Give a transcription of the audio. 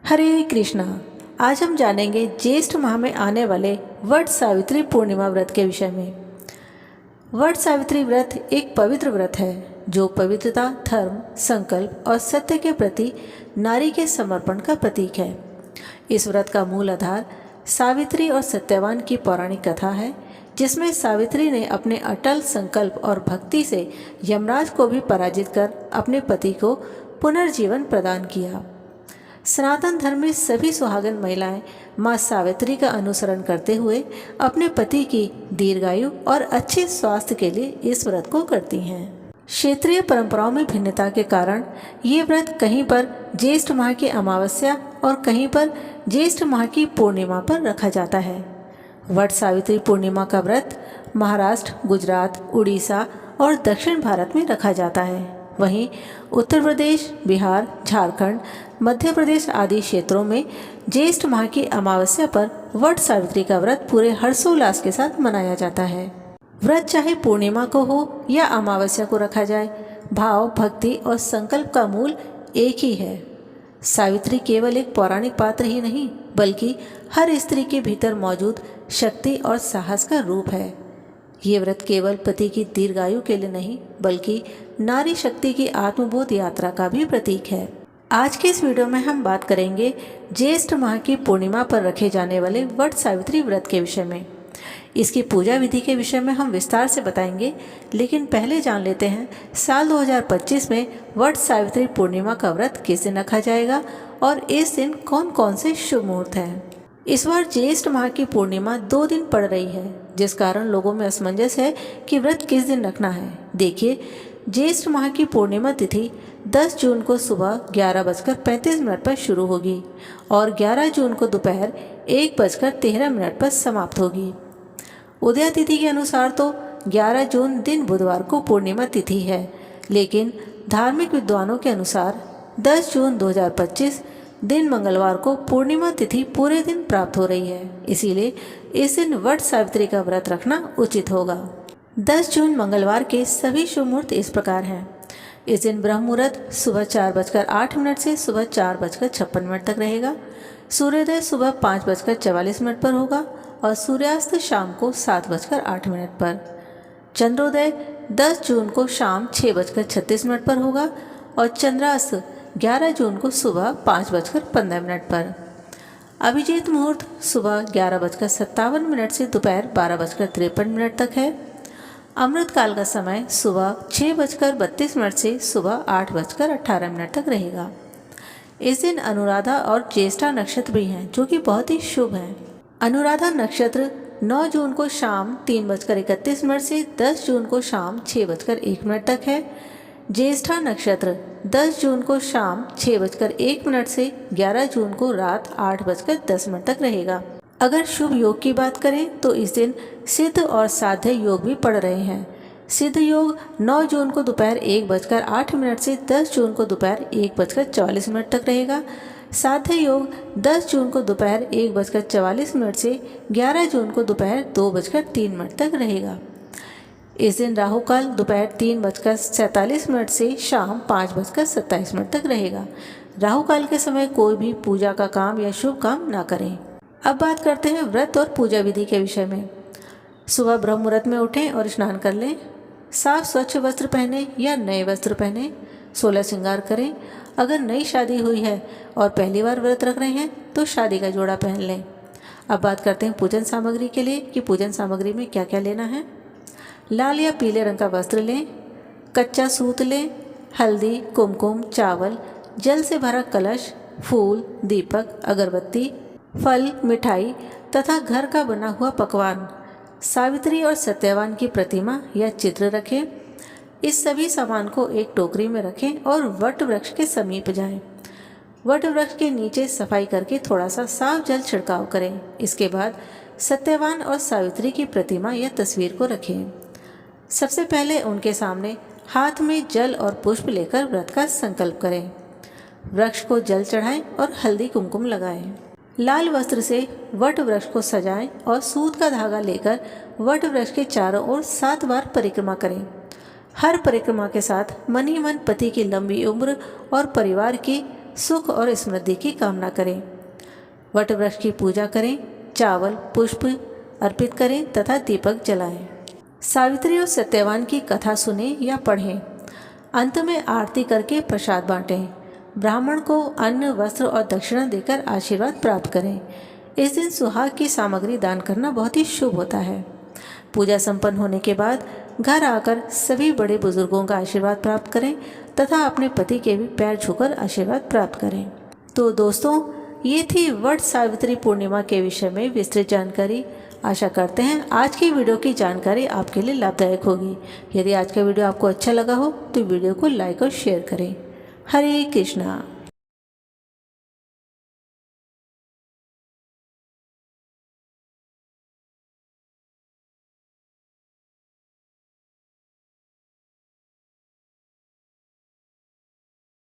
हरे कृष्णा। आज हम जानेंगे ज्येष्ठ माह में आने वाले वट सावित्री पूर्णिमा व्रत के विषय में। वट सावित्री व्रत एक पवित्र व्रत है जो पवित्रता, धर्म, संकल्प और सत्य के प्रति नारी के समर्पण का प्रतीक है। इस व्रत का मूल आधार सावित्री और सत्यवान की पौराणिक कथा है, जिसमें सावित्री ने अपने अटल संकल्प और भक्ति से यमराज को भी पराजित कर अपने पति को पुनर्जीवन प्रदान किया। सनातन धर्म में सभी सुहागन महिलाएं मां सावित्री का अनुसरण करते हुए अपने पति की दीर्घायु और अच्छे स्वास्थ्य के लिए इस व्रत को करती हैं। क्षेत्रीय परंपराओं में भिन्नता के कारण ये व्रत कहीं पर ज्येष्ठ माह की अमावस्या और कहीं पर ज्येष्ठ माह की पूर्णिमा पर रखा जाता है। वट सावित्री पूर्णिमा का व्रत महाराष्ट्र, गुजरात, उड़ीसा और दक्षिण भारत में रखा जाता है। वहीं उत्तर प्रदेश, बिहार, झारखंड, मध्य प्रदेश आदि क्षेत्रों में ज्येष्ठ माह की अमावस्या पर वट सावित्री का व्रत पूरे हर्षोल्लास के साथ मनाया जाता है। व्रत चाहे पूर्णिमा को हो या अमावस्या को रखा जाए, भाव, भक्ति और संकल्प का मूल एक ही है। सावित्री केवल एक पौराणिक पात्र ही नहीं, बल्कि हर स्त्री के भीतर मौजूद शक्ति और साहस का रूप है। ये व्रत केवल पति की दीर्घायु के लिए नहीं, बल्कि नारी शक्ति की आत्मबोध यात्रा का भी प्रतीक है। आज के इस वीडियो में हम बात करेंगे ज्येष्ठ माह की पूर्णिमा पर रखे जाने वाले वट सावित्री व्रत के विषय में। इसकी पूजा विधि के विषय में हम विस्तार से बताएंगे, लेकिन पहले जान लेते हैं साल 2025 में वट सावित्री पूर्णिमा का व्रत किस दिन रखा जाएगा और इस दिन कौन कौन से शुभ मुहूर्त हैं। इस बार ज्येष्ठ माह की पूर्णिमा 2 दिन पड़ रही है, जिस कारण लोगों में असमंजस है कि व्रत किस दिन रखना है। देखिए, ज्येष्ठ माह की पूर्णिमा तिथि 10 जून को सुबह 11:35 पर शुरू होगी और 11 जून को दोपहर 1:13 पर समाप्त होगी। उदय तिथि के अनुसार तो 11 जून दिन बुधवार को पूर्णिमा तिथि है, लेकिन धार्मिक विद्वानों के अनुसार 10 जून 2025 दिन मंगलवार को पूर्णिमा तिथि पूरे दिन प्राप्त हो रही है। इसीलिए इस दिन वट सावित्री का व्रत रखना उचित होगा। 10 जून मंगलवार के सभी शुभ मुहूर्त इस प्रकार हैं। इस दिन ब्रह्म मुहूर्त सुबह 4:08 से सुबह 4:56 तक रहेगा। सूर्योदय सुबह 5:44 पर होगा और सूर्यास्त शाम को 7:08 पर। चंद्रोदय 10 जून को शाम 6:36 पर होगा और चंद्रास्त 11 जून को सुबह 5:15 पर। अभिजीत मुहूर्त सुबह 11:57 से दोपहर 12:53 तक है। अमृत काल का समय सुबह 6:32 से सुबह 8:18 तक रहेगा। इस दिन अनुराधा और ज्येष्ठा नक्षत्र भी हैं, जो कि बहुत ही शुभ हैं। अनुराधा नक्षत्र 9 जून को शाम 3:31 से 10 जून को शाम 6:01 तक है। ज्येष्ठा नक्षत्र 10 जून को शाम 6:01 से 11 जून को रात 8:10 तक रहेगा। अगर शुभ योग की बात करें तो इस दिन सिद्ध और साध्य योग भी पड़ रहे हैं। सिद्ध योग 9 जून को दोपहर 1:08 से 10 जून को दोपहर 1:44 तक रहेगा। साध्य योग 10 जून को दोपहर 1:44 से 11 जून को दोपहर 2:03 तक रहेगा। इस दिन राहु काल दोपहर 3:47 से शाम 5:27 तक रहेगा। राहु काल के समय कोई भी पूजा का काम या शुभ काम ना करें। अब बात करते हैं व्रत और पूजा विधि के विषय में। सुबह ब्रह्म मुहूर्त में उठें और स्नान कर लें। साफ स्वच्छ वस्त्र पहने या नए वस्त्र पहने। 16 श्रृंगार करें। अगर नई शादी हुई है और पहली बार व्रत रख रहे हैं तो शादी का जोड़ा पहन लें। अब बात करते हैं पूजन सामग्री के लिए कि पूजन सामग्री में क्या क्या लेना है। लाल या पीले रंग का वस्त्र लें। कच्चा सूत लें। हल्दी, कुमकुम, चावल, जल से भरा कलश, फूल, दीपक, अगरबत्ती, फल, मिठाई तथा घर का बना हुआ पकवान, सावित्री और सत्यवान की प्रतिमा या चित्र रखें। इस सभी सामान को एक टोकरी में रखें और वट वृक्ष के समीप जाएं। वट वृक्ष के नीचे सफाई करके थोड़ा सा साफ जल छिड़काव करें। इसके बाद सत्यवान और सावित्री की प्रतिमा या तस्वीर को रखें। सबसे पहले उनके सामने हाथ में जल और पुष्प लेकर व्रत का संकल्प करें। वृक्ष को जल चढ़ाएं और हल्दी कुमकुम लगाएं। लाल वस्त्र से वट वृक्ष को सजाएं और सूत का धागा लेकर वट वृक्ष के चारों ओर 7 बार परिक्रमा करें। हर परिक्रमा के साथ मन ही मन पति की लंबी उम्र और परिवार की सुख और समृद्धि की कामना करें। वट वृक्ष की पूजा करें, चावल पुष्प अर्पित करें तथा दीपक जलाएं। सावित्री और सत्यवान की कथा सुनें या पढ़ें। अंत में आरती करके प्रसाद बांटें। ब्राह्मण को अन्न, वस्त्र और दक्षिणा देकर आशीर्वाद प्राप्त करें। इस दिन सुहाग की सामग्री दान करना बहुत ही शुभ होता है। पूजा संपन्न होने के बाद घर आकर सभी बड़े बुजुर्गों का आशीर्वाद प्राप्त करें तथा अपने पति के भी पैर छूकर आशीर्वाद प्राप्त करें। तो दोस्तों, ये थी वट सावित्री पूर्णिमा के विषय में विस्तृत जानकारी। आशा करते हैं आज की वीडियो की जानकारी आपके लिए लाभदायक होगी। यदि आज का वीडियो आपको अच्छा लगा हो तो वीडियो को लाइक और शेयर करें। हरे कृष्णा।